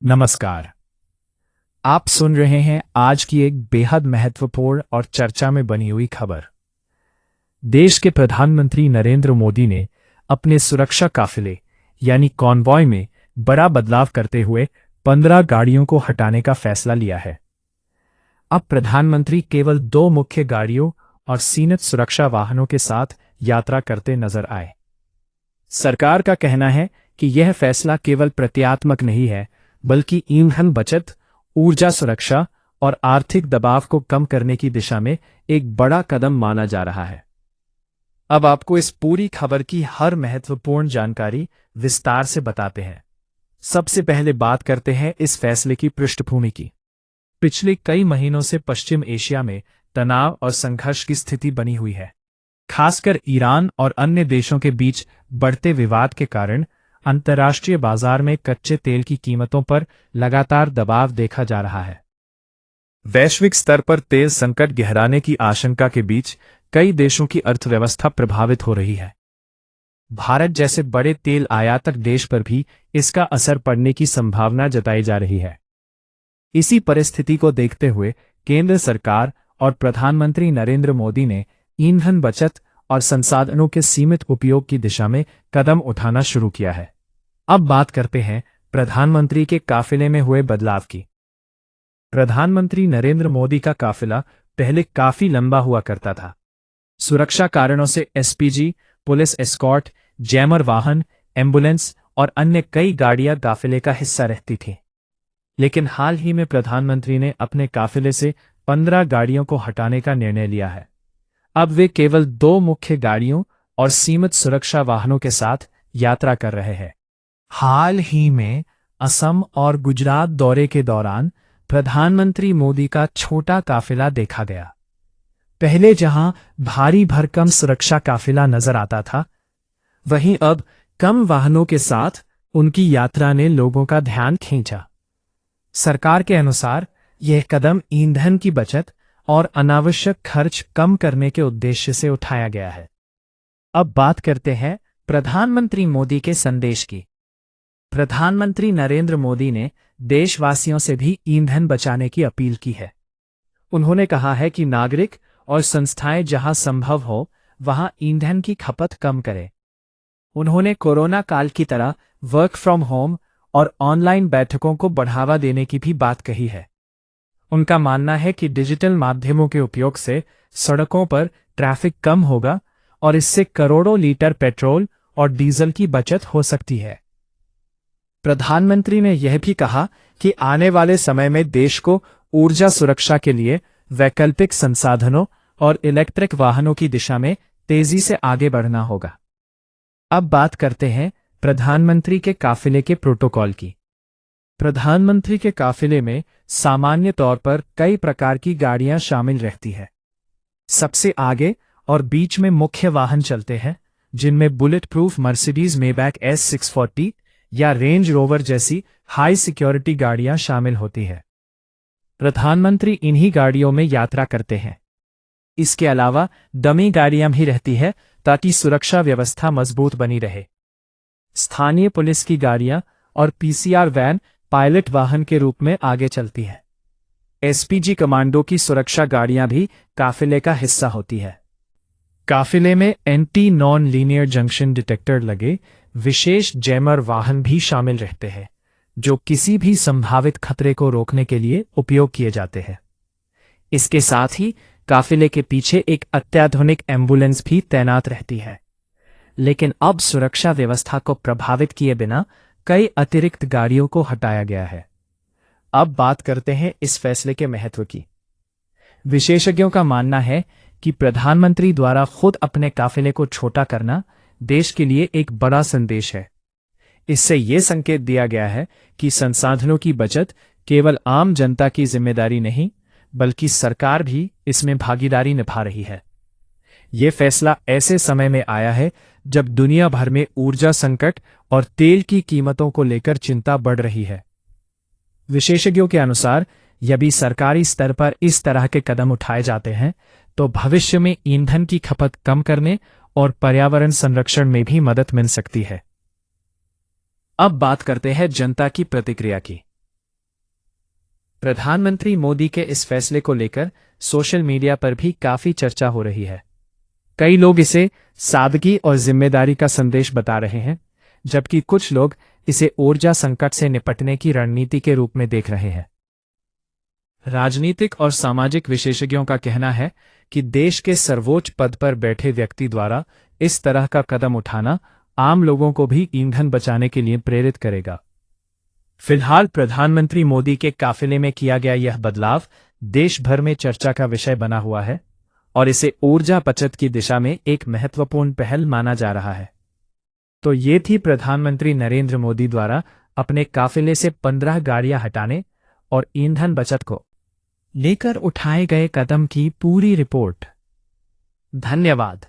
नमस्कार। आप सुन रहे हैं आज की एक बेहद महत्वपूर्ण और चर्चा में बनी हुई खबर। देश के प्रधानमंत्री नरेंद्र मोदी ने अपने सुरक्षा काफिले यानी कॉन्वॉय में बड़ा बदलाव करते हुए 15 गाड़ियों को हटाने का फैसला लिया है। अब प्रधानमंत्री केवल 2 मुख्य गाड़ियों और सीमित सुरक्षा वाहनों के साथ यात्रा करते नजर आए। सरकार का कहना है कि यह फैसला केवल प्रतीकात्मक नहीं है, बल्कि ईंधन बचत, ऊर्जा सुरक्षा और आर्थिक दबाव को कम करने की दिशा में एक बड़ा कदम माना जा रहा है। अब आपको इस पूरी खबर की हर महत्वपूर्ण जानकारी विस्तार से बताते हैं। सबसे पहले बात करते हैं इस फैसले की पृष्ठभूमि की। पिछले कई महीनों से पश्चिम एशिया में तनाव और संघर्ष की स्थिति बनी हुई है। खासकर ईरान और अन्य देशों के बीच बढ़ते विवाद के कारण अंतर्राष्ट्रीय बाजार में कच्चे तेल की कीमतों पर लगातार दबाव देखा जा रहा है। वैश्विक स्तर पर तेल संकट गहराने की आशंका के बीच कई देशों की अर्थव्यवस्था प्रभावित हो रही है। भारत जैसे बड़े तेल आयातक देश पर भी इसका असर पड़ने की संभावना जताई जा रही है। इसी परिस्थिति को देखते हुए केंद्र सरकार और प्रधानमंत्री नरेंद्र मोदी ने ईंधन बचत और संसाधनों के सीमित उपयोग की दिशा में कदम उठाना शुरू किया है। अब बात करते हैं प्रधानमंत्री के काफिले में हुए बदलाव की। प्रधानमंत्री नरेंद्र मोदी का काफिला पहले काफी लंबा हुआ करता था। सुरक्षा कारणों से एसपीजी, पुलिस एस्कॉर्ट, जैमर वाहन, एम्बुलेंस और अन्य कई गाड़ियां काफिले का हिस्सा रहती थीं। लेकिन हाल ही में प्रधानमंत्री ने अपने काफिले से 15 गाड़ियों को हटाने का निर्णय लिया है। अब वे केवल 2 मुख्य गाड़ियों और सीमित सुरक्षा वाहनों के साथ यात्रा कर रहे हैं। हाल ही में असम और गुजरात दौरे के दौरान प्रधानमंत्री मोदी का छोटा काफिला देखा गया। पहले जहां भारी भरकम सुरक्षा काफिला नजर आता था, वहीं अब कम वाहनों के साथ उनकी यात्रा ने लोगों का ध्यान खींचा। सरकार के अनुसार यह कदम ईंधन की बचत और अनावश्यक खर्च कम करने के उद्देश्य से उठाया गया है। अब बात करते हैं प्रधानमंत्री मोदी के संदेश की। प्रधानमंत्री नरेंद्र मोदी ने देशवासियों से भी ईंधन बचाने की अपील की है। उन्होंने कहा है कि नागरिक और संस्थाएं जहां संभव हो वहां ईंधन की खपत कम करें। उन्होंने कोरोना काल की तरह वर्क फ्रॉम होम और ऑनलाइन बैठकों को बढ़ावा देने की भी बात कही है। उनका मानना है कि डिजिटल माध्यमों के उपयोग से सड़कों पर ट्रैफिक कम होगा और इससे करोड़ों लीटर पेट्रोल और डीजल की बचत हो सकती है। प्रधानमंत्री ने यह भी कहा कि आने वाले समय में देश को ऊर्जा सुरक्षा के लिए वैकल्पिक संसाधनों और इलेक्ट्रिक वाहनों की दिशा में तेजी से आगे बढ़ना होगा। अब बात करते हैं प्रधानमंत्री के काफिले के प्रोटोकॉल की। प्रधानमंत्री के काफिले में सामान्य तौर पर कई प्रकार की गाड़ियां शामिल रहती है। सबसे आगे और बीच में मुख्य वाहन चलते हैं, जिनमें bullet proof Mercedes Maybach S640 या रेंज रोवर जैसी हाई सिक्योरिटी गाड़ियां शामिल होती है। प्रधानमंत्री इन्हीं गाड़ियों में यात्रा करते हैं। इसके अलावा डमी गाड़ियां भी रहती है ताकि सुरक्षा व्यवस्था मजबूत बनी रहे। स्थानीय पुलिस की गाड़ियां और पीसीआर वैन पायलट वाहन के रूप में आगे चलती है। एसपीजी कमांडो की सुरक्षा गाड़ियां भी काफिले का हिस्सा होती है। काफिले में anti non linear junction detector लगे विशेष जैमर वाहन भी शामिल रहते हैं, जो किसी भी संभावित खतरे को रोकने के लिए उपयोग किए जाते हैं। इसके साथ ही काफिले के पीछे एक अत्याधुनिक एम्बुलेंस भी तैनात रहती है। लेकिन अब सुरक्षा व्यवस्था को प्रभावित किए बिना कई अतिरिक्त गाड़ियों को हटाया गया है। अब बात करते हैं इस फैसले के महत्व की। विशेषज्ञों का मानना है कि प्रधानमंत्री द्वारा खुद अपने काफिले को छोटा करना देश के लिए एक बड़ा संदेश है। इससे ये संकेत दिया गया है कि संसाधनों की बचत केवल आम जनता की जिम्मेदारी नहीं, बल्कि सरकार भी इसमें भागीदारी निभा रही है। ये फैसला ऐसे समय में आया है जब दुनिया भर में ऊर्जा संकट और तेल की कीमतों को लेकर चिंता बढ़ रही है। विशेषज्ञों के अनुसार यदि सरकारी स्तर पर इस तरह के कदम उठाए जाते हैं तो भविष्य में ईंधन की खपत कम करने और पर्यावरण संरक्षण में भी मदद मिल सकती है। अब बात करते हैं जनता की प्रतिक्रिया की। प्रधानमंत्री मोदी के इस फैसले को लेकर सोशल मीडिया पर भी काफी चर्चा हो रही है। कई लोग इसे सादगी और जिम्मेदारी का संदेश बता रहे हैं, जबकि कुछ लोग इसे ऊर्जा संकट से निपटने की रणनीति के रूप में देख रहे हैं। राजनीतिक और सामाजिक विशेषज्ञों का कहना है कि देश के सर्वोच्च पद पर बैठे व्यक्ति द्वारा इस तरह का कदम उठाना आम लोगों को भी ईंधन बचाने के लिए प्रेरित करेगा। फिलहाल प्रधानमंत्री मोदी के काफिले में किया गया यह बदलाव देश भर में चर्चा का विषय बना हुआ है और इसे ऊर्जा बचत की दिशा में एक महत्वपूर्ण पहल माना जा रहा है। तो ये थी प्रधानमंत्री नरेंद्र मोदी द्वारा अपने काफिले से 15 गाड़ियां हटाने और ईंधन बचत को लेकर उठाए गए कदम की पूरी रिपोर्ट। धन्यवाद।